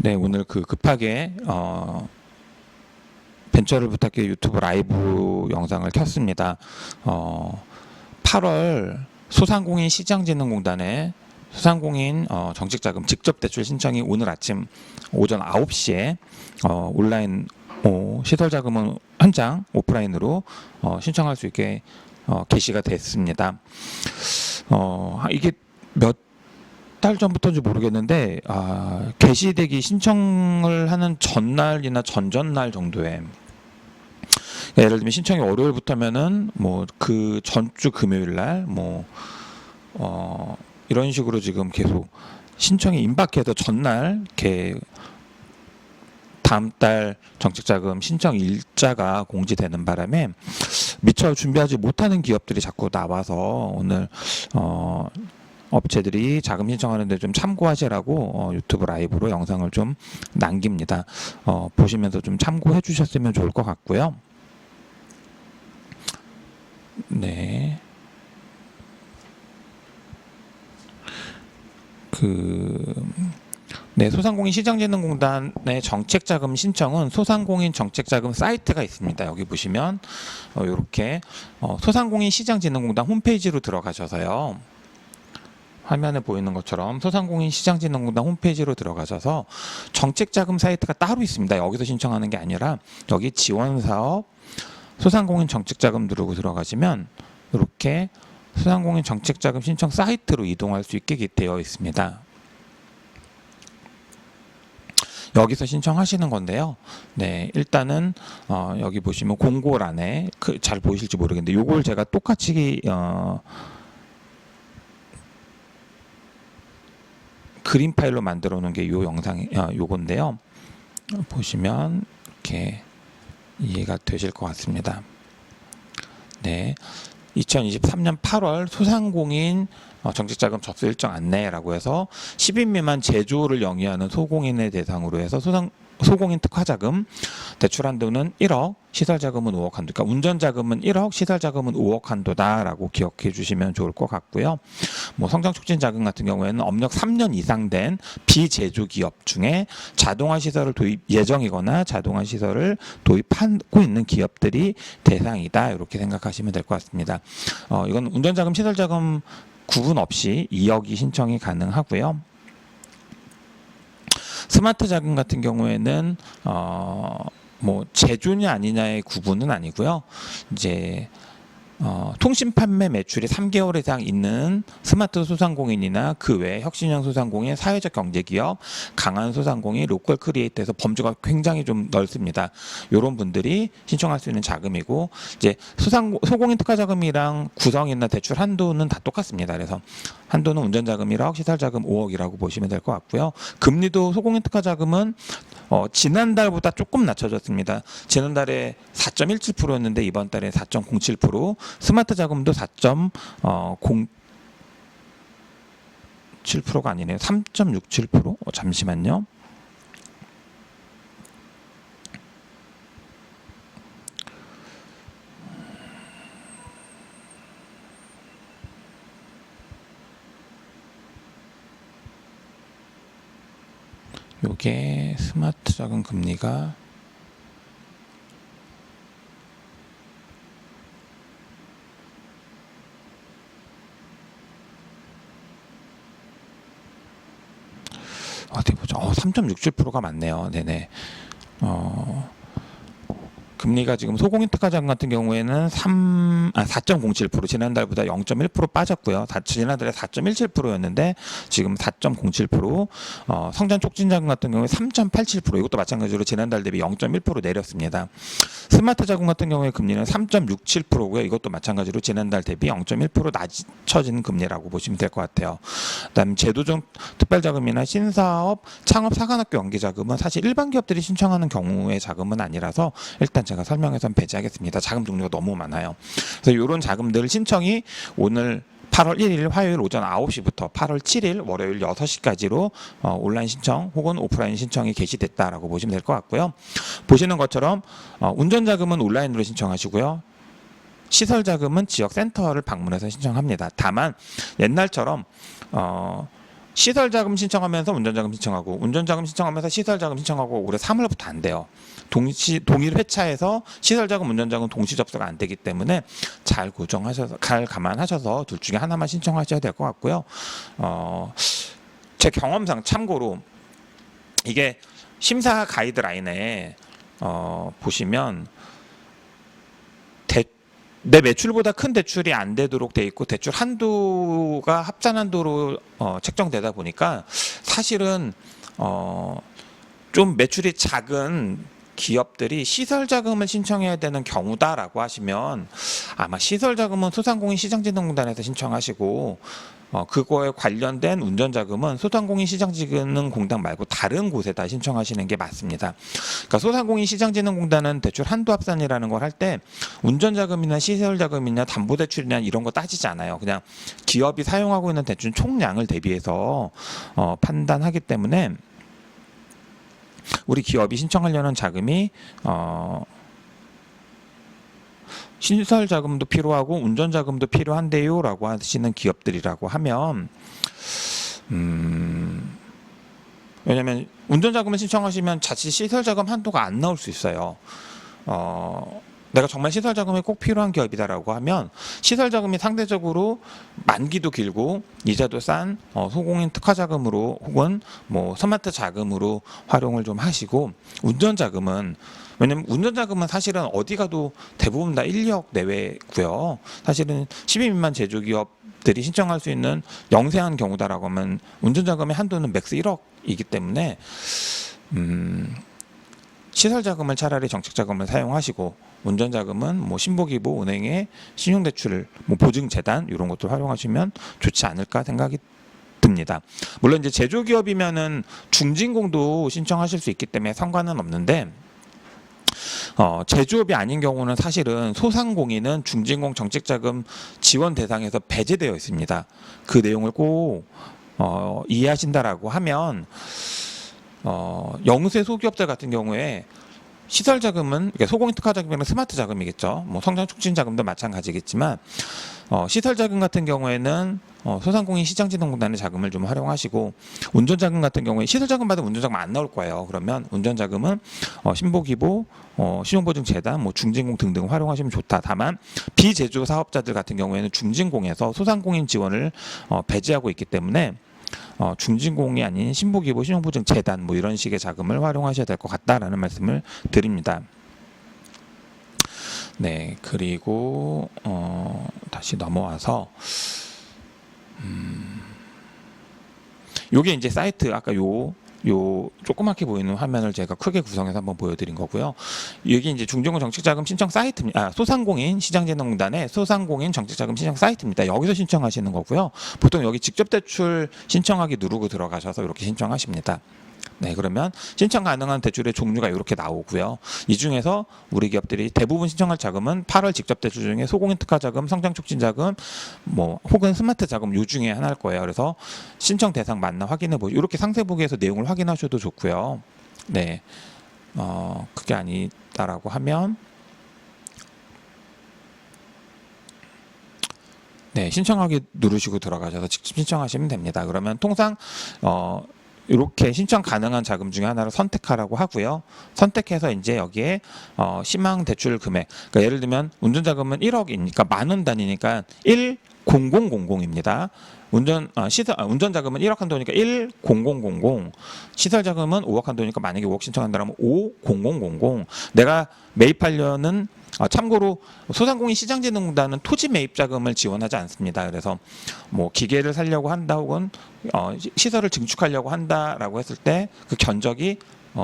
네, 오늘 급하게 벤처를 부탁해 유튜브 라이브 영상을 켰습니다. 8월 소상공인 시장진흥공단에 소상공인 정책자금 직접 대출 신청이 오늘 아침 오전 9시에 온라인 시설자금은 현장 오프라인으로 신청할 수 있게 게시가 됐습니다. 이게 몇 달 전부터인지 모르겠는데 게시되기 신청을 하는 전날이나 전전날 정도에, 예를 들면 신청이 월요일부터면은 뭐 그 전주 금요일 날 이런 식으로 지금 계속 신청이 임박해서 전날 이렇게 다음 달 정책자금 신청 일자가 공지되는 바람에 미처 준비하지 못하는 기업들이 자꾸 나와서 오늘 업체들이 자금 신청하는데 좀 참고하시라고 유튜브 라이브로 영상을 좀 남깁니다. 보시면서 좀 참고해 주셨으면 좋을 것 같고요. 네. 소상공인 시장진흥공단의 정책자금 신청은 소상공인 정책자금 사이트가 있습니다. 여기 보시면 이렇게 소상공인 시장진흥공단 홈페이지로 들어가셔서요. 화면에 보이는 것처럼 소상공인 시장진흥공단 홈페이지로 들어가셔서 정책자금 사이트가 따로 있습니다. 여기서 신청하는 게 아니라 여기 지원사업 소상공인 정책자금 누르고 들어가시면 이렇게 소상공인 정책자금 신청 사이트로 이동할 수 있게 되어 있습니다. 여기서 신청하시는 건데요. 네, 일단은 여기 보시면 공고란에 잘 보이실지 모르겠는데 요걸 제가 똑같이 그림 파일로 만들어 놓은 게 요 영상이 요건데요. 보시면 이렇게 이해가 되실 것 같습니다. 네. 2023년 8월 소상공인 정책자금 접수 일정 안내라고 해서 10인 미만 제조를 영위하는 소공인을 대상으로 해서 소공인 특화자금 대출 한도는 1억, 시설자금은 5억 한도, 그러니까 운전자금은 1억, 시설자금은 5억 한도다라고 기억해 주시면 좋을 것 같고요. 성장촉진자금 같은 경우에는 업력 3년 이상 된 비제조 기업 중에 자동화 시설을 도입 예정이거나 자동화 시설을 도입하고 있는 기업들이 대상이다, 이렇게 생각하시면 될 것 같습니다. 이건 운전자금, 시설자금 구분 없이 2억이 신청이 가능하고요. 스마트 자금 같은 경우에는 제조냐 아니냐의 구분은 아니고요. 이제 통신 판매 매출이 3개월 이상 있는 스마트 소상공인이나 그 외 혁신형 소상공인, 사회적 경제기업, 강한 소상공인, 로컬 크리에이터에서 범주가 굉장히 좀 넓습니다. 이런 분들이 신청할 수 있는 자금이고, 이제 소공인 특화자금이랑 구성이나 대출 한도는 다 똑같습니다. 그래서 한도는 운전자금 1억, 시설자금 5억이라고 보시면 될 것 같고요. 금리도 소공인 특화자금은 지난달보다 조금 낮춰졌습니다. 지난달에 4.17%였는데 이번 달에 4.07%, 스마트 자금도 4.07%가 아니네요. 3.67%? 잠시만요. 요게 스마트 자금 금리가 어디 보자. 3.67%가 맞네요. 네네. 금리가 지금 소공인 특화자금 같은 경우에는 4.07%, 지난달보다 0.1% 빠졌고요. 지난달에 4.17%였는데 지금 4.07%, 성장 촉진자금 같은 경우에 3.87%, 이것도 마찬가지로 지난달 대비 0.1% 내렸습니다. 스마트 자금 같은 경우에 금리는 3.67%고요. 이것도 마찬가지로 지난달 대비 0.1% 낮춰진 금리라고 보시면 될 것 같아요. 그다음 제도적 특별자금이나 신사업, 창업, 사관학교 연계자금은 사실 일반 기업들이 신청하는 경우의 자금은 아니라서 일단 제가 설명해서 배제하겠습니다. 자금 종류가 너무 많아요. 그래서 이런 자금들 신청이 오늘 8월 1일 화요일 오전 9시부터 8월 7일 월요일 6시까지로 온라인 신청 혹은 오프라인 신청이 개시됐다라고 보시면 될 것 같고요. 보시는 것처럼 운전자금은 온라인으로 신청하시고요. 시설자금은 지역센터를 방문해서 신청합니다. 다만 옛날처럼 시설자금 신청하면서 운전자금 신청하고 운전자금 신청하면서 시설자금 신청하고 올해 3월부터 안 돼요. 동일 회차에서 시설자금, 운전자금 동시 접수가 안 되기 때문에 잘 감안하셔서 둘 중에 하나만 신청하셔야 될 것 같고요. 제 경험상 참고로 이게 심사 가이드라인에 보시면 내 매출보다 큰 대출이 안 되도록 돼 있고 대출 한도가 합산 한도로 책정되다 보니까 사실은 좀 매출이 작은 기업들이 시설 자금을 신청해야 되는 경우다라고 하시면 아마 시설 자금은 소상공인 시장진흥공단에서 신청하시고 그거에 관련된 운전자금은 소상공인 시장진흥공단 말고 다른 곳에다 신청하시는 게 맞습니다. 그러니까 소상공인 시장진흥공단은 대출 한도 합산이라는 걸 할 때 운전자금이나 시설자금이나 담보대출이나 이런 거 따지지 않아요. 그냥 기업이 사용하고 있는 대출 총량을 대비해서 판단하기 때문에 우리 기업이 신청하려는 자금이 시설 자금도 필요하고 운전 자금도 필요한데요라고 하시는 기업들이라고 하면 왜냐하면 운전 자금을 신청하시면 자칫 시설 자금 한도가 안 나올 수 있어요. 내가 정말 시설 자금이 꼭 필요한 기업이다라고 하면 시설 자금이 상대적으로 만기도 길고 이자도 싼 소공인 특화 자금으로 혹은 뭐 스마트 자금으로 활용을 좀 하시고 운전 자금은 왜냐면 운전 자금은 사실은 어디 가도 대부분 다 1억 내외고요. 사실은 10인 미만 제조기업들이 신청할 수 있는 영세한 경우다라고 하면 운전 자금의 한도는 맥스 1억이기 때문에 시설 자금을 차라리 정책 자금을 사용하시고 운전 자금은 뭐 신보기부 은행의 신용대출 뭐 보증재단 이런 것들 활용하시면 좋지 않을까 생각이 듭니다. 물론 이제 제조기업이면은 중진공도 신청하실 수 있기 때문에 상관은 없는데 제조업이 아닌 경우는 사실은 소상공인은 중진공 정책자금 지원 대상에서 배제되어 있습니다. 그 내용을 꼭 이해하신다라고 하면 영세 소기업들 같은 경우에 시설 자금은 그러니까 소공인 특화 자금이나 스마트 자금이겠죠. 뭐 성장 촉진 자금도 마찬가지겠지만 시설 자금 같은 경우에는 소상공인 시장진흥공단의 자금을 좀 활용하시고 운전 자금 같은 경우에 시설 자금 받으면 운전 자금 안 나올 거예요. 그러면 운전 자금은 신보기부, 신용보증재단, 뭐 중진공 등등 활용하시면 좋다. 다만 비제조 사업자들 같은 경우에는 중진공에서 소상공인 지원을 배제하고 있기 때문에 중진공이 아닌 신보기부 신용보증재단 뭐 이런 식의 자금을 활용하셔야 될 것 같다라는 말씀을 드립니다. 네, 그리고 다시 넘어와서 요게 이제 사이트 아까 요 조그맣게 보이는 화면을 제가 크게 구성해서 한번 보여드린 거고요. 여기 이제 중진공 정책자금 신청 사이트입니다. 소상공인 시장진흥공단의 소상공인 정책자금 신청 사이트입니다. 여기서 신청하시는 거고요. 보통 여기 직접 대출 신청하기 누르고 들어가셔서 이렇게 신청하십니다. 네, 그러면 신청 가능한 대출의 종류가 이렇게 나오고요. 이 중에서 우리 기업들이 대부분 신청할 자금은 8월 직접 대출 중에 소공인 특화 자금, 성장 촉진 자금, 뭐 혹은 스마트 자금 요 중에 하나일 거예요. 그래서 신청 대상 맞나 확인해 보시고 이렇게 상세 보기에서 내용을 확인하셔도 좋고요. 네, 그게 아니다라고 하면 네, 신청하기 누르시고 들어가셔서 직접 신청하시면 됩니다. 그러면 통상 이렇게 신청 가능한 자금 중에 하나를 선택하라고 하고요. 선택해서 이제 여기에 희망 대출 금액, 그러니까 예를 들면 운전자금은 1억이니까 만원 단위니까 10000입니다. 운전자금은 1억 한도니까 10000, 시설자금은 5억 한도니까 만약에 5억 신청한다면 5000. 내가 매입하려는 참고로 소상공인 시장진흥공단은 토지 매입 자금을 지원하지 않습니다. 그래서 뭐 기계를 살려고 한다 혹은 시설을 증축하려고 한다라고 했을 때 그 견적이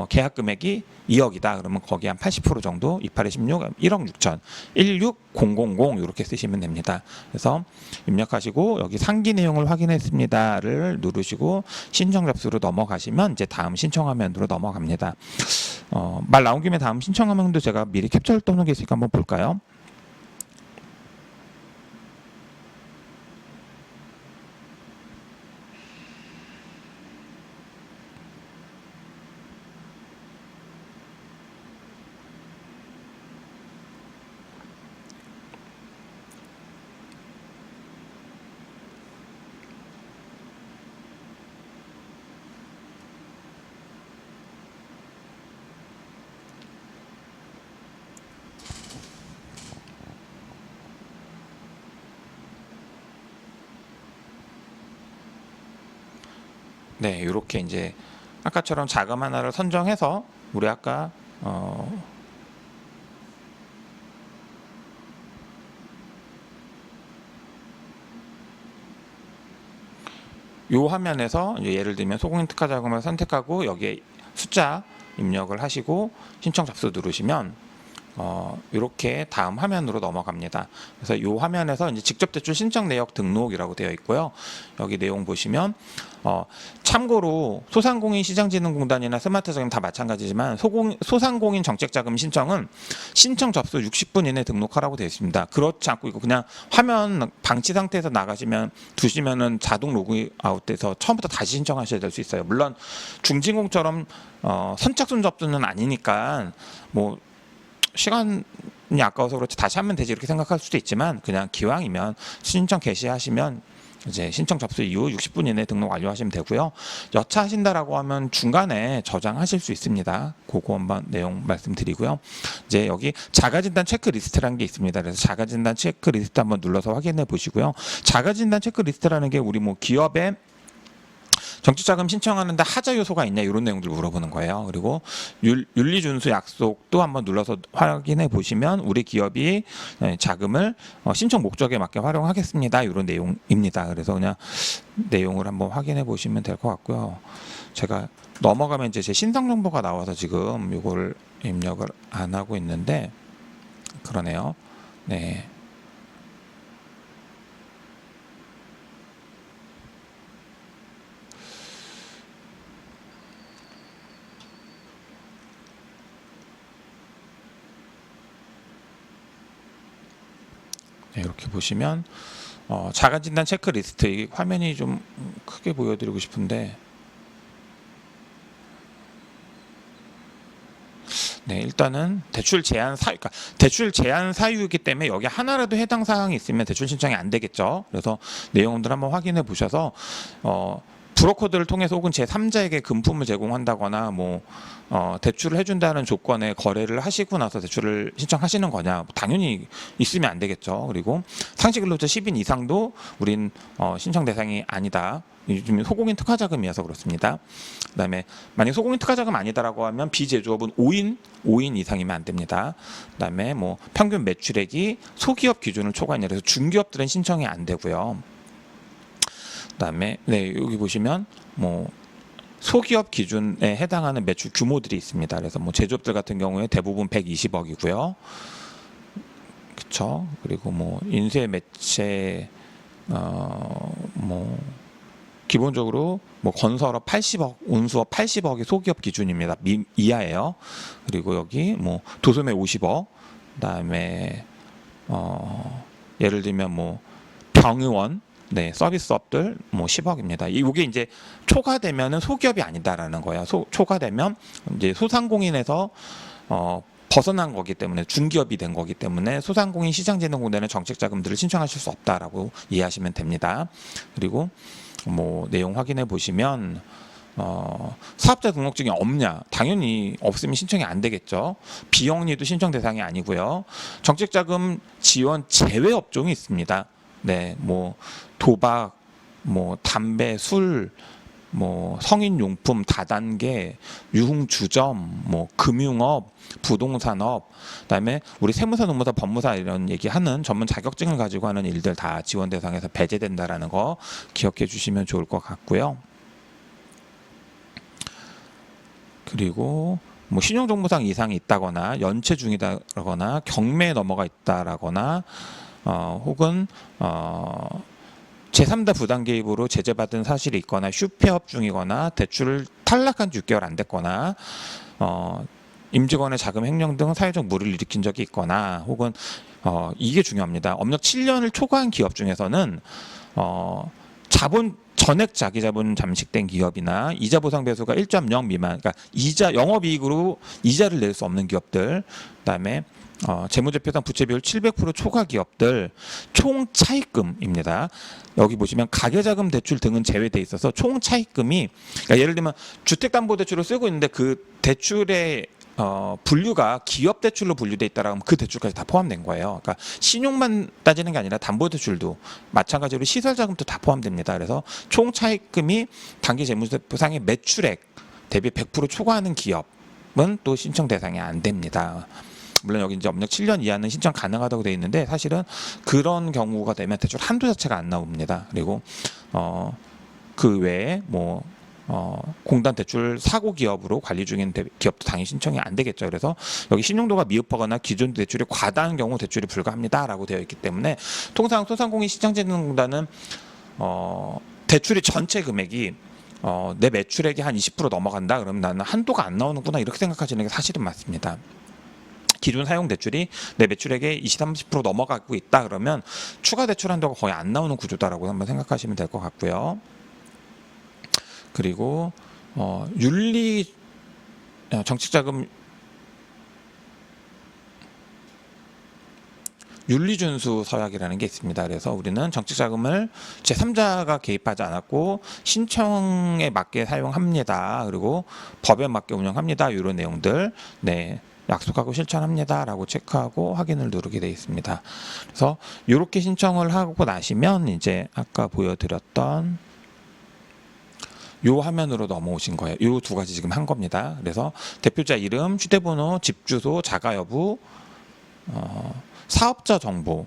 계약 금액이 2억이다. 그러면 거기 한 80% 정도 28에 16, 1억 6천, 16000 이렇게 쓰시면 됩니다. 그래서 입력하시고 여기 상기 내용을 확인했습니다를 누르시고 신청 접수로 넘어가시면 이제 다음 신청 화면으로 넘어갑니다. 말 나온 김에 다음 신청 화면도 제가 미리 캡처를 떠놓은 게 있으니까 한번 볼까요? 네, 이렇게 이제 아까처럼 자금 하나를 선정해서 우리 아까 요 화면에서 이제 예를 들면 소공인 특화 자금을 선택하고 여기에 숫자 입력을 하시고 신청 접수 누르시면 이렇게 다음 화면으로 넘어갑니다. 그래서 이 화면에서 이제 직접 대출 신청 내역 등록이라고 되어 있고요. 여기 내용 보시면 참고로 소상공인 시장진흥공단이나 스마트자금 다 마찬가지지만 소상공인 정책자금 신청은 신청 접수 60분 이내 등록하라고 되어 있습니다. 그렇지 않고 이거 그냥 화면 방치 상태에서 나가시면 두시면은 자동 로그아웃돼서 처음부터 다시 신청하셔야 될 수 있어요. 물론 중진공처럼 선착순 접수는 아니니까 뭐 시간이 아까워서 그렇지 다시 하면 되지 이렇게 생각할 수도 있지만 그냥 기왕이면 신청 개시하시면 이제 신청 접수 이후 60분 이내 등록 완료하시면 되고요. 여차하신다라고 하면 중간에 저장하실 수 있습니다. 그거 한번 내용 말씀드리고요. 이제 여기 자가진단 체크리스트라는 게 있습니다. 그래서 자가진단 체크리스트 한번 눌러서 확인해 보시고요. 자가진단 체크리스트라는 게 우리 뭐 기업의 정치자금 신청하는데 하자 요소가 있냐 이런 내용들 물어보는 거예요. 그리고 윤리준수 약속도 한번 눌러서 확인해 보시면 우리 기업이 자금을 신청 목적에 맞게 활용하겠습니다. 이런 내용입니다. 그래서 그냥 내용을 한번 확인해 보시면 될 것 같고요. 제가 넘어가면 이제 제 신상 정보가 나와서 지금 이걸 입력을 안 하고 있는데 그러네요. 네. 이렇게 보시면 자가진단 체크리스트 이 화면이 좀 크게 보여드리고 싶은데 네, 일단은 대출 제한 그러니까 대출 제한 사유이기 때문에 여기 하나라도 해당 사항이 있으면 대출 신청이 안 되겠죠. 그래서 내용들 한번 확인해 보셔서 브로커들을 통해서 혹은 제3자에게 금품을 제공한다거나 뭐 대출을 해준다는 조건에 거래를 하시고 나서 대출을 신청하시는 거냐 당연히 있으면 안 되겠죠. 그리고 상시근로자 10인 이상도 우린 신청 대상이 아니다. 요즘 소공인 특화자금이어서 그렇습니다. 그다음에 만약 소공인 특화자금 아니다라고 하면 비제조업은 5인 이상이면 안 됩니다. 그다음에 뭐 평균 매출액이 소기업 기준을 초과했냐 그래서 중기업들은 신청이 안 되고요. 그다음에 네 여기 보시면 뭐 소기업 기준에 해당하는 매출 규모들이 있습니다. 그래서 뭐 제조업들 같은 경우에 대부분 120억이고요. 그렇죠. 그리고 뭐 인쇄 매체 뭐 기본적으로 뭐 건설업 80억, 운수업 80억이 소기업 기준입니다. 이하예요. 그리고 여기 뭐 도소매 50억, 그다음에 예를 들면 뭐 병의원 네, 서비스업들 뭐 10억입니다. 이게 이제 초과되면은 소기업이 아니다라는 거야. 초과되면 이제 소상공인에서 벗어난 거기 때문에 중기업이 된 거기 때문에 소상공인 시장진흥공단의 정책자금들을 신청하실 수 없다라고 이해하시면 됩니다. 그리고 뭐 내용 확인해 보시면 사업자 등록증이 없냐? 당연히 없으면 신청이 안 되겠죠. 비영리도 신청 대상이 아니고요. 정책자금 지원 제외 업종이 있습니다. 네, 뭐 도박, 뭐 담배, 술, 뭐 성인용품, 다단계, 유흥주점, 뭐 금융업, 부동산업, 그다음에 우리 세무사, 농무사, 법무사 이런 얘기하는 전문 자격증을 가지고 하는 일들 다 지원 대상에서 배제된다라는 거 기억해 주시면 좋을 것 같고요. 그리고 뭐 신용정보상 이상이 있다거나 연체 중이다거나 경매에 넘어가 있다라거나 혹은 제3자 부당 개입으로 제재받은 사실이 있거나 휴폐업 중이거나 대출을 탈락한 지 6개월 안 됐거나 임직원의 자금 횡령 등 사회적 물을 일으킨 적이 있거나 혹은 이게 중요합니다. 업력 7년을 초과한 기업 중에서는 자본 전액 자기 자본 잠식된 기업이나 이자 보상 배수가 1.0 미만, 그러니까 이자 영업이익으로 이자를 낼 수 없는 기업들, 그다음에 재무제표상 부채 비율 700% 초과 기업들 총 차입금입니다. 여기 보시면 가계자금 대출 등은 제외돼 있어서 총 차입금이 그러니까 예를 들면 주택담보대출을 쓰고 있는데 그 대출의 분류가 기업 대출로 분류돼 있다라고 하면 그 대출까지 다 포함된 거예요. 그러니까 신용만 따지는 게 아니라 담보대출도 마찬가지로 시설자금도 다 포함됩니다. 그래서 총 차입금이 단기 재무제표상의 매출액 대비 100% 초과하는 기업은 또 신청 대상이 안 됩니다. 물론 여기 이제 업력 7년 이하는 신청 가능하다고 되어 있는데 사실은 그런 경우가 되면 대출 한도 자체가 안 나옵니다. 그리고 그 외에 뭐 공단 대출 사고 기업으로 관리 중인 기업도 당연히 신청이 안 되겠죠. 그래서 여기 신용도가 미흡하거나 기존 대출이 과다한 경우 대출이 불가합니다라고 되어 있기 때문에 통상 소상공인 신청진흥공단은 대출의 전체 금액이 내 매출액이 한 20% 넘어간다 그러면 나는 한도가 안 나오는구나 이렇게 생각하시는 게 사실은 맞습니다. 기존 사용 대출이 내 매출액의 20, 30% 넘어가고 있다 그러면 추가 대출 한도가 거의 안 나오는 구조다라고 한번 생각하시면 될 것 같고요. 그리고 윤리 정책자금 윤리준수 서약이라는 게 있습니다. 그래서 우리는 정책자금을 제3자가 개입하지 않았고 신청에 맞게 사용합니다. 그리고 법에 맞게 운영합니다. 이런 내용들 약속하고 실천합니다라고 체크하고 확인을 누르게 되어 있습니다. 그래서 이렇게 신청을 하고 나시면 이제 아까 보여드렸던 요 화면으로 넘어오신 거예요. 요 두 가지 지금 한 겁니다. 그래서 대표자 이름, 휴대번호, 집 주소, 자가 여부, 사업자 정보,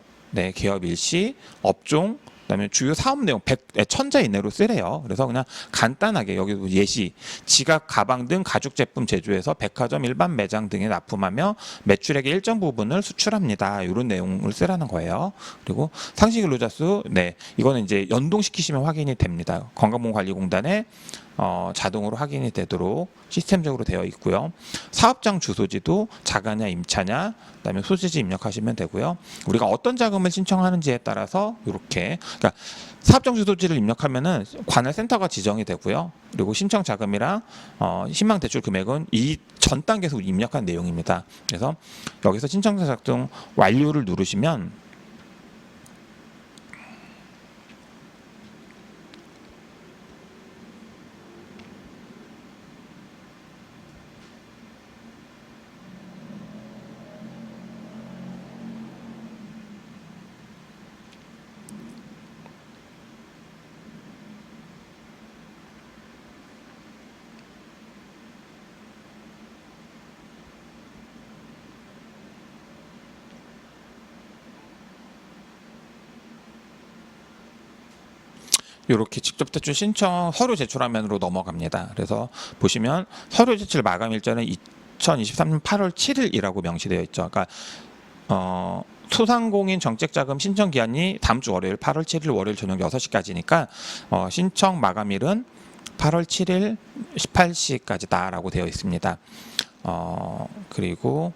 개업 일시, 업종, 그다음에 주요 사업 내용 1000자 이내로 쓰래요. 그래서 그냥 간단하게 여기도 예시, 지갑, 가방 등 가죽 제품 제조해서 백화점, 일반 매장 등에 납품하며 매출액의 일정 부분을 수출합니다. 이런 내용을 쓰라는 거예요. 그리고 상시 근로자 수, 이거는 이제 연동시키시면 확인이 됩니다. 건강보험관리공단에 자동으로 확인이 되도록 시스템적으로 되어 있고요. 사업장 주소지도 자가냐 임차냐 그다음에 소재지 입력하시면 되고요. 우리가 어떤 자금을 신청하는지에 따라서 이렇게 그러니까 사업장 주소지를 입력하면은 관할 센터가 지정이 되고요. 그리고 신청 자금이랑 희망 대출 금액은 이 전 단계에서 입력한 내용입니다. 그래서 여기서 신청자 작성 완료를 누르시면 이렇게 직접 대출 신청 서류 제출 화면으로 넘어갑니다. 그래서 보시면 서류 제출 마감 일자는 2023년 8월 7일이라고 명시되어 있죠. 그러니까 소상공인 정책자금 신청 기한이 다음 주 월요일 8월 7일 월요일 저녁 6시까지니까 신청 마감일은 8월 7일 18시까지다라고 되어 있습니다. 그리고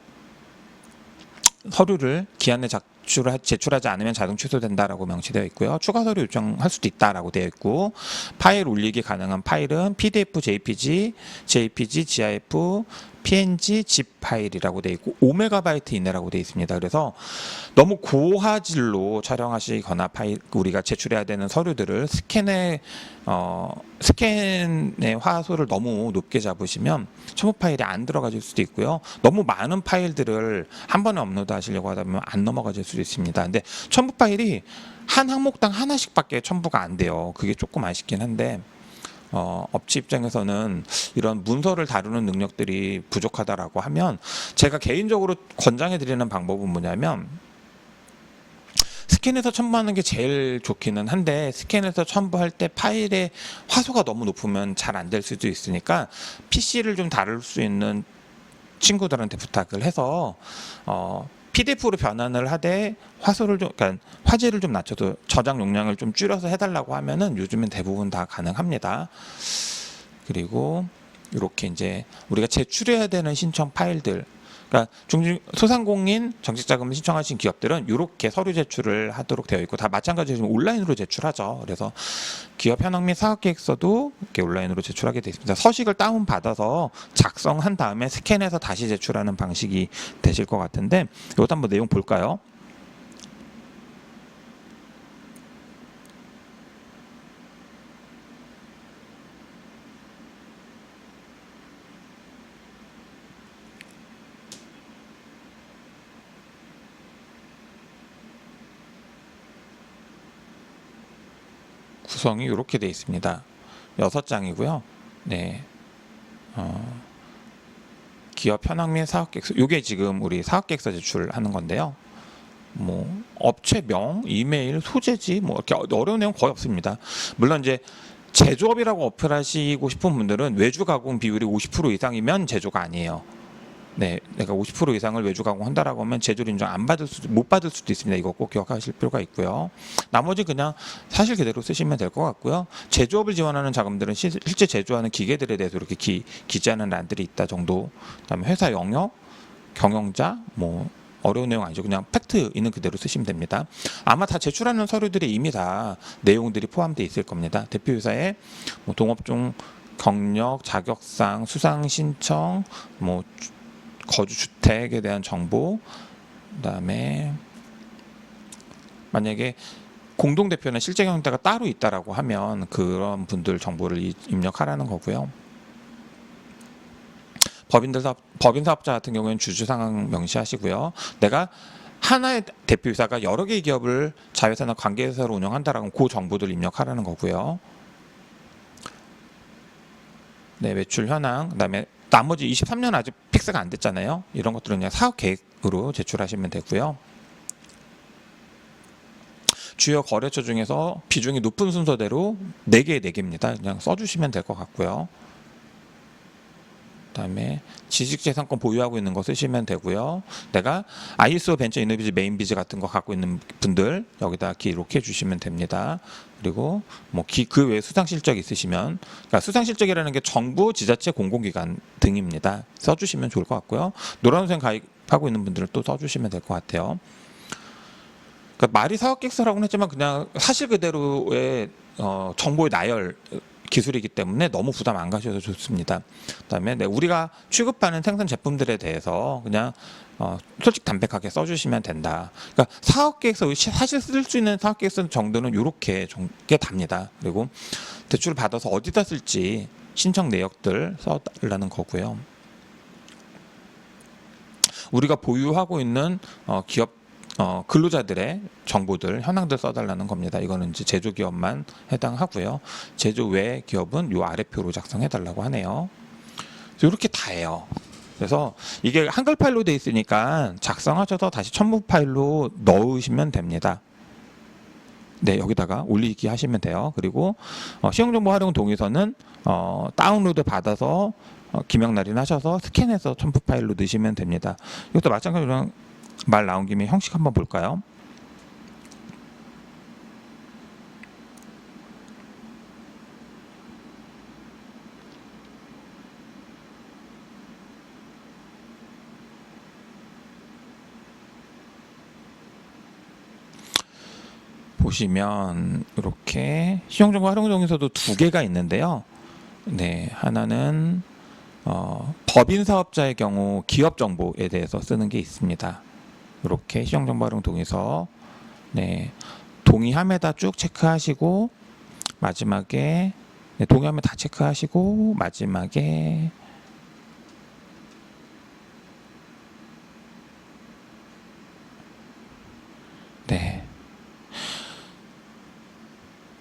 서류를 기한 내 제출하지 않으면 자동 취소된다라고 명시되어 있고요. 추가 서류 요청할 수도 있다라고 되어 있고 파일 올리기 가능한 파일은 PDF, JPG, GIF, PNG, zip 파일이라고 되어 있고 5MB 이내라고 되어 있습니다. 그래서 너무 고화질로 촬영하시거나 우리가 제출해야 되는 서류들을 스캔의 화소를 너무 높게 잡으시면 첨부 파일이 안 들어가질 수도 있고요. 너무 많은 파일들을 한 번에 업로드 하시려고 하다 보면 안 넘어가질 수도 있습니다. 근데 첨부 파일이 한 항목당 하나씩밖에 첨부가 안 돼요. 그게 조금 아쉽긴 한데 업체 입장에서는 이런 문서를 다루는 능력들이 부족하다라고 하면 제가 개인적으로 권장해 드리는 방법은 뭐냐면 스캔해서 첨부하는 게 제일 좋기는 한데 스캔해서 첨부할 때 파일의 화소가 너무 높으면 잘 안 될 수도 있으니까 PC를 좀 다룰 수 있는 친구들한테 부탁을 해서 PDF로 변환을 하되 화소를 그러니까 화질을 좀 낮춰서 저장 용량을 좀 줄여서 해달라고 하면은 요즘엔 대부분 다 가능합니다. 그리고 이렇게 이제 우리가 제출해야 되는 신청 파일들, 그러니까 소상공인 정책자금을 신청하신 기업들은 이렇게 서류 제출을 하도록 되어 있고 다 마찬가지로 지금 온라인으로 제출하죠. 그래서 기업 현황 및 사업계획서도 이렇게 온라인으로 제출하게 되어 있습니다. 서식을 다운 받아서 작성한 다음에 스캔해서 다시 제출하는 방식이 되실 것 같은데 이것도 한번 내용 볼까요? 구성이 이렇게 돼 있습니다. 6장이고요. 네. 기업 현황 및 사업계획서. 이게 지금 우리 사업계획서 제출하는 건데요. 뭐 업체명, 이메일, 소재지 뭐 이렇게 어려운 내용 거의 없습니다. 물론 이제 제조업이라고 어플하시고 싶은 분들은 외주 가공 비율이 50% 이상이면 제조가 아니에요. 네, 내가 50% 이상을 외주 가공한다라고 하면 제조를 인정 못 받을 수도 있습니다. 이거 꼭 기억하실 필요가 있고요. 나머지 그냥 사실 그대로 쓰시면 될 것 같고요. 제조업을 지원하는 자금들은 실제 제조하는 기계들에 대해서 이렇게 기재하는 란들이 있다 정도. 그다음에 회사 영역, 경영자, 뭐 어려운 내용 아니죠. 그냥 팩트 있는 그대로 쓰시면 됩니다. 아마 다 제출하는 서류들이 이미 다 내용들이 포함되어 있을 겁니다. 대표이사의 뭐 동업종 경력, 자격상, 수상 신청, 뭐 거주 주택에 대한 정보, 그다음에 만약에 공동 대표나 실제 경영자가 따로 있다라고 하면 그런 분들 정보를 입력하라는 거고요. 법인 사업자 같은 경우에는 주주 상황 명시하시고요. 내가 하나의 대표이사가 여러 개의 기업을 자회사나 관계회사로 운영한다라고 하면 그 정보들 입력하라는 거고요. 네, 매출 현황, 그다음에 나머지 23년 아직 픽스가 안 됐잖아요. 이런 것들은 그냥 사업 계획으로 제출하시면 되고요. 주요 거래처 중에서 비중이 높은 순서대로 4개의 4개입니다. 그냥 써주시면 될 것 같고요. 그다음에 지식재산권 보유하고 있는 거 쓰시면 되고요. 내가 ISO 벤처 이노비즈 메인비즈 같은 거 갖고 있는 분들 여기다 기록해 주시면 됩니다. 그리고 뭐 그 외에 수상 실적 있으시면, 그러니까 수상 실적이라는 게 정부, 지자체, 공공기관 등입니다. 써주시면 좋을 것 같고요. 노란우선 가입하고 있는 분들은 또 써주시면 될 것 같아요. 그러니까 말이 사업계획서라고는 했지만 그냥 사실 그대로의 정보의 나열 기술이기 때문에 너무 부담 안 가셔도 좋습니다. 그다음에 우리가 취급하는 생산 제품들에 대해서 그냥 솔직 담백하게 써주시면 된다. 그러니까 사업계획서, 사실 쓸 수 있는 사업계획서 정도는 이렇게 답니다. 그리고 대출을 받아서 어디다 쓸지 신청 내역들 써달라는 거고요. 우리가 보유하고 있는 기업 근로자들의 정보들, 현황들 써달라는 겁니다. 이거는 이제 제조기업만 해당하고요. 제조 외 기업은 요 아래표로 작성해달라고 하네요. 이렇게 다예요. 그래서 이게 한글 파일로 돼 있으니까 작성하셔서 다시 첨부 파일로 넣으시면 됩니다. 네, 여기다가 올리기 하시면 돼요. 그리고 시행정보 활용 동의서는 다운로드 받아서 기명날인 하셔서 스캔해서 첨부 파일로 넣으시면 됩니다. 이것도 마찬가지로 말 나온 김에 형식 한번 볼까요? 보시면 이렇게 시행정보 활용 동의서도 2개가 있는데요. 네, 하나는 법인 사업자의 경우 기업 정보에 대해서 쓰는 게 있습니다. 이렇게 시행정보 활용 동의서, 네, 동의함에다 쭉 체크하시고 마지막에, 네, 동의하면 다 체크하시고 마지막에 네,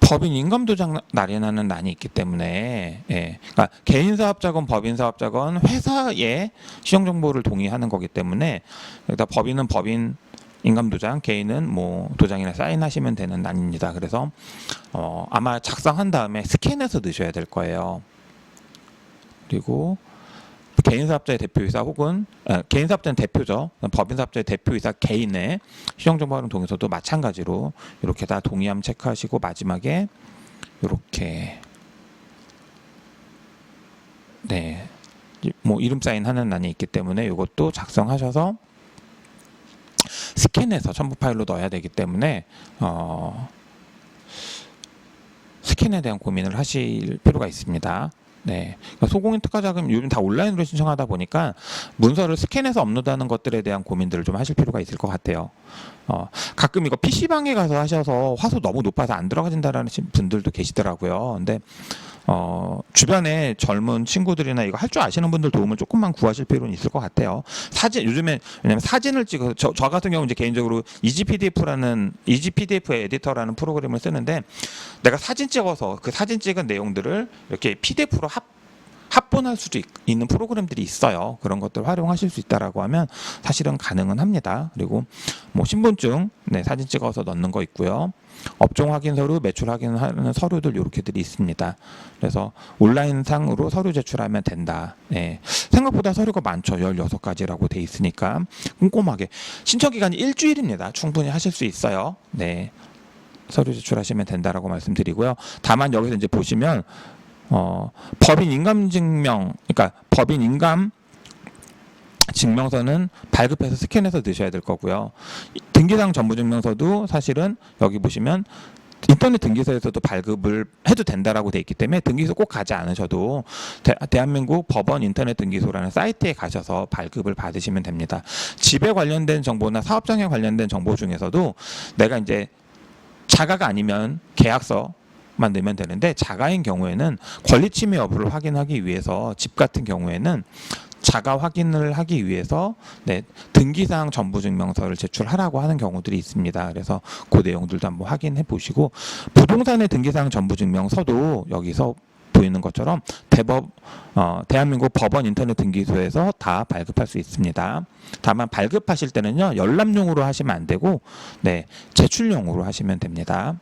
법인 임금도장 날인하는 란이 있기 때문에, 예, 그러니까 개인 사업자건 법인 사업자건 회사에 시행정보를 동의하는 거기 때문에 여기다 법인은 법인 임금도장, 개인은 뭐 도장이나 사인하시면 되는 란입니다. 그래서 아마 작성한 다음에 스캔해서 넣으셔야 될 거예요. 그리고 개인 사업자의 대표이사 혹은 개인 사업자는 대표죠. 법인 사업자의 대표이사 개인의 시행정보 활용 동의서도 마찬가지로 이렇게 다 동의함 체크하시고 마지막에 이렇게, 네, 뭐 이름 사인하는 란이 있기 때문에 이것도 작성하셔서 스캔해서 첨부 파일로 넣어야 되기 때문에 스캔에 대한 고민을 하실 필요가 있습니다. 네, 그러니까 소공인 특화 자금 요즘 다 온라인으로 신청하다 보니까 문서를 스캔해서 업로드하는 것들에 대한 고민들을 좀 하실 필요가 있을 것 같아요. 가끔 이거 PC방에 가서 하셔서 화소 너무 높아서 안 들어가진다라는 분들도 계시더라고요. 근데 주변에 젊은 친구들이나 이거 할 줄 아시는 분들 도움을 조금만 구하실 필요는 있을 것 같아요. 사진 요즘에 왜냐면 사진을 찍어 저 같은 경우 이제 개인적으로 이지 PDF 에디터라는 프로그램을 쓰는데 내가 사진 찍어서 그 사진 찍은 내용들을 이렇게 PDF로 합본할 수도 있는 프로그램들이 있어요. 그런 것들 활용하실 수 있다라고 하면 사실은 가능은 합니다. 그리고 뭐 신분증, 네, 사진 찍어서 넣는 거 있고요. 업종 확인 서류, 매출 확인하는 서류들 이렇게들이 있습니다. 그래서 온라인상으로 서류 제출하면 된다. 네. 생각보다 서류가 많죠. 16가지라고 돼 있으니까 꼼꼼하게 신청 기간이 일주일입니다. 충분히 하실 수 있어요. 네. 서류 제출하시면 된다라고 말씀드리고요. 다만 여기서 이제 보시면 법인 인감 증명, 그러니까 법인 인감 증명서는 발급해서 스캔해서 넣으셔야 될 거고요. 등기사항 전부증명서도 사실은 여기 보시면 인터넷 등기소에서도 발급을 해도 된다라고 돼 있기 때문에 등기소 꼭 가지 않으셔도 대한민국 법원 인터넷 등기소라는 사이트에 가셔서 발급을 받으시면 됩니다. 집에 관련된 정보나 사업장에 관련된 정보 중에서도 내가 이제 자가가 아니면 계약서 만들면 되는데 자가인 경우에는 권리 침해 여부를 확인하기 위해서 집 같은 경우에는 자가 확인을 하기 위해서 네, 등기사항 전부증명서를 제출하라고 하는 경우들이 있습니다. 그래서 그 내용들도 한번 확인해 보시고 부동산의 등기사항 전부증명서도 여기서 보이는 것처럼 대한민국 법원 인터넷 등기소에서 다 발급할 수 있습니다. 다만 발급하실 때는요 열람용으로 하시면 안 되고 네, 제출용으로 하시면 됩니다.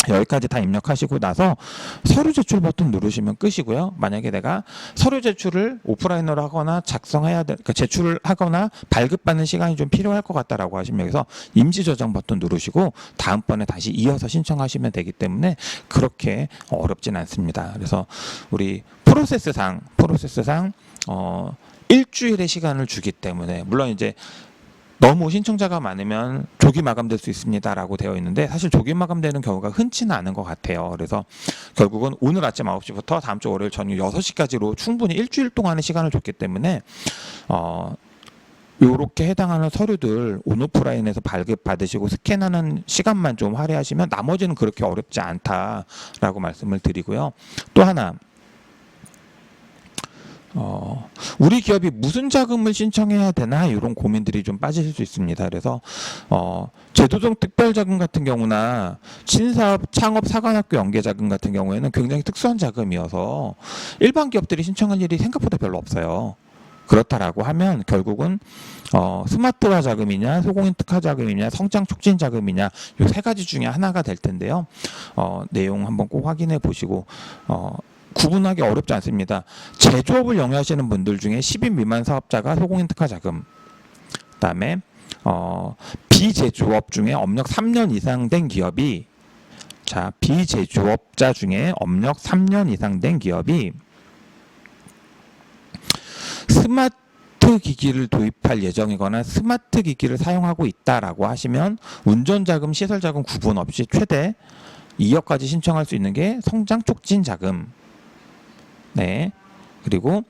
여기까지 다 입력하시고 나서 서류 제출 버튼 누르시면 끝이고요. 만약에 내가 서류 제출을 오프라인으로 하거나 그러니까 제출을 하거나 발급받는 시간이 좀 필요할 것 같다라고 하시면 여기서 임시 저장 버튼 누르시고 다음번에 다시 이어서 신청하시면 되기 때문에 그렇게 어렵진 않습니다. 그래서 우리 프로세스상 일주일의 시간을 주기 때문에 물론 이제 너무 신청자가 많으면 조기 마감될 수 있습니다라고 되어 있는데 사실 조기 마감되는 경우가 흔치는 않은 것 같아요. 그래서 결국은 오늘 아침 9시부터 다음 주 월요일 저녁 6시까지로 충분히 일주일 동안의 시간을 줬기 때문에 요렇게 해당하는 서류들 온오프라인에서 발급 받으시고 스캔하는 시간만 좀 할애하시면 나머지는 그렇게 어렵지 않다라고 말씀을 드리고요. 또 하나 우리 기업이 무슨 자금을 신청해야 되나 이런 고민들이 좀 빠지실 수 있습니다. 그래서 제도적 특별자금 같은 경우나 신사업, 창업, 사관학교 연계자금 같은 경우에는 굉장히 특수한 자금이어서 일반 기업들이 신청할 일이 생각보다 별로 없어요. 그렇다라고 하면 결국은 스마트화 자금이냐, 소공인 특화 자금이냐, 성장 촉진 자금이냐 이 세 가지 중에 하나가 될 텐데요. 내용 한번 꼭 확인해 보시고 구분하기 어렵지 않습니다. 제조업을 영위하시는 분들 중에 10인 미만 사업자가 소공인 특화 자금, 그다음에 비제조업 중에 업력 3년 이상 된 기업이 비제조업자 중에 업력 3년 이상 된 기업이 스마트 기기를 도입할 예정이거나 스마트 기기를 사용하고 있다라고 하시면 운전자금, 시설자금 구분 없이 최대 2억까지 신청할 수 있는 게 성장 촉진 자금. 네. 그리고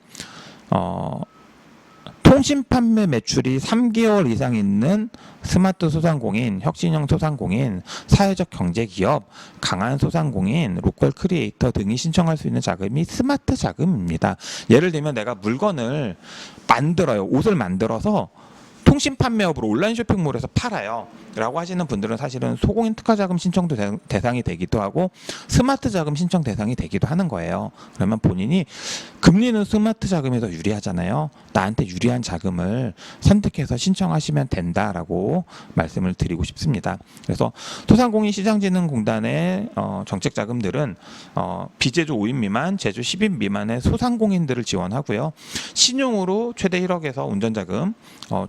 통신 판매 매출이 3개월 이상 있는 스마트 소상공인, 혁신형 소상공인, 사회적 경제기업, 강한 소상공인, 로컬 크리에이터 등이 신청할 수 있는 자금이 스마트 자금입니다. 예를 들면 내가 물건을 만들어요. 옷을 만들어서 통신 판매업으로 온라인 쇼핑몰에서 팔아요 라고 하시는 분들은 사실은 소공인 특화 자금 신청도 대상이 되기도 하고 스마트 자금 신청 대상이 되기도 하는 거예요. 그러면 본인이 금리는 스마트 자금이 더 유리하잖아요. 나한테 유리한 자금을 선택해서 신청하시면 된다라고 말씀을 드리고 싶습니다. 그래서 소상공인 시장진흥공단의 정책 자금들은 비제조 5인 미만, 제조 10인 미만의 소상공인들을 지원하고요. 신용으로 최대 1억에서 운전자금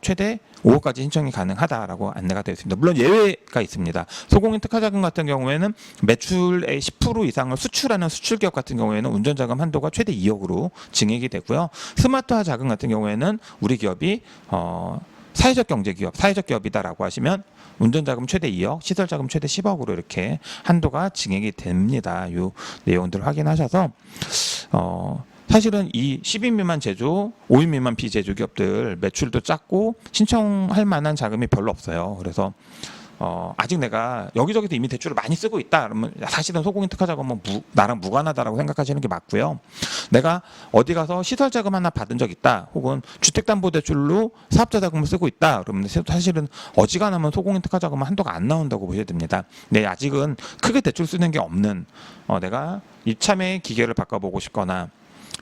최대 5억까지 신청이 가능하다라고 안내가 되어 있습니다. 물론 예외가 있습니다. 소공인 특화자금 같은 경우에는 매출의 10% 이상을 수출하는 수출기업 같은 경우에는 운전자금 한도가 최대 2억으로 증액이 되고요. 스마트화 자금 같은 경우에는 우리 기업이 사회적 경제기업, 사회적 기업이다라고 하시면 운전자금 최대 2억, 시설자금 최대 10억으로 이렇게 한도가 증액이 됩니다. 이 내용들을 확인하셔서 사실은 이 10인 미만 제조, 5인 미만 비제조 기업들 매출도 작고 신청할 만한 자금이 별로 없어요. 그래서 아직 내가 여기저기서 이미 대출을 많이 쓰고 있다 그러면 사실은 소공인 특화자금은 나랑 무관하다라고 생각하시는 게 맞고요. 내가 어디 가서 시설자금 하나 받은 적 있다 혹은 주택담보대출로 사업자 자금을 쓰고 있다 그러면 사실은 어지간하면 소공인 특화자금은 한도가 안 나온다고 보셔야 됩니다. 네, 아직은 크게 대출 쓰는 게 없는 내가 이참에 기계를 바꿔보고 싶거나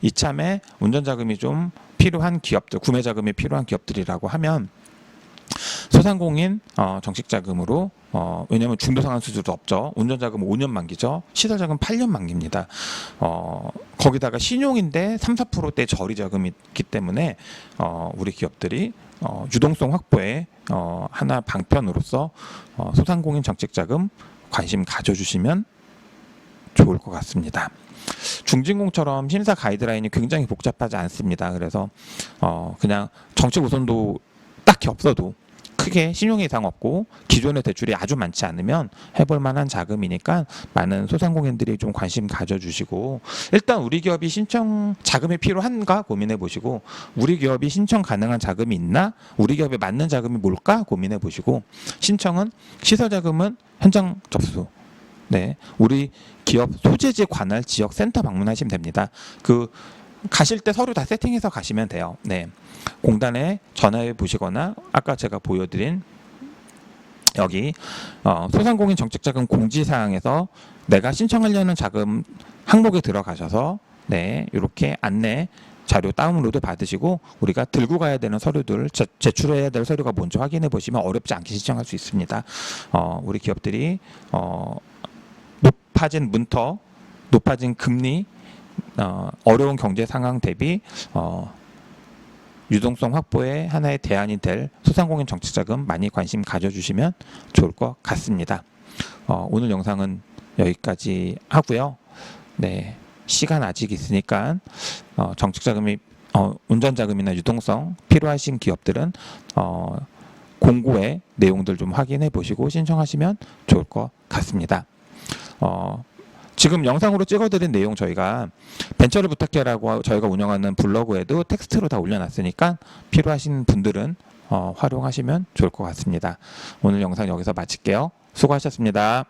이참에 운전자금이 좀 필요한 기업들, 구매자금이 필요한 기업들이라고 하면 소상공인 정식자금으로 왜냐하면 중도상환 수수도 없죠. 운전자금 5년 만기죠. 시설자금 8년 만기입니다. 거기다가 신용인데 3, 4%대 저리자금이 있기 때문에 우리 기업들이 유동성 확보에 하나 방편으로서 소상공인 정책자금 관심 가져주시면 좋을 것 같습니다. 중진공처럼 심사 가이드라인이 굉장히 복잡하지 않습니다. 그래서 그냥 정책 우선도 딱히 없어도 크게 신용에 이상 없고 기존의 대출이 아주 많지 않으면 해볼 만한 자금이니까 많은 소상공인들이 좀 관심 가져주시고 일단 우리 기업이 신청 자금이 필요한가 고민해 보시고 우리 기업이 신청 가능한 자금이 있나 우리 기업에 맞는 자금이 뭘까 고민해 보시고 신청은 시설자금은 현장 접수 네, 우리 기업 소재지 관할 지역 센터 방문하시면 됩니다. 가실 때 서류 다 세팅해서 가시면 돼요. 네, 공단에 전화해 보시거나 아까 제가 보여드린 여기 소상공인 정책자금 공지사항에서 내가 신청하려는 자금 항목에 들어가셔서 네, 이렇게 안내 자료 다운로드 받으시고 우리가 들고 가야 되는 서류들 제출해야 될 서류가 뭔지 확인해 보시면 어렵지 않게 신청할 수 있습니다. 우리 기업들이 높아진 문터, 높아진 금리, 어려운 경제 상황 대비 유동성 확보의 하나의 대안이 될 소상공인 정책자금 많이 관심 가져주시면 좋을 것 같습니다. 오늘 영상은 여기까지 하고요. 네, 시간 아직 있으니까 정책자금이 운전자금이나 유동성 필요하신 기업들은 공고의 내용들 좀 확인해 보시고 신청하시면 좋을 것 같습니다. 지금 영상으로 찍어드린 내용 저희가 벤처를 부탁해라고 저희가 운영하는 블로그에도 텍스트로 다 올려놨으니까 필요하신 분들은 활용하시면 좋을 것 같습니다. 오늘 영상 여기서 마칠게요. 수고하셨습니다.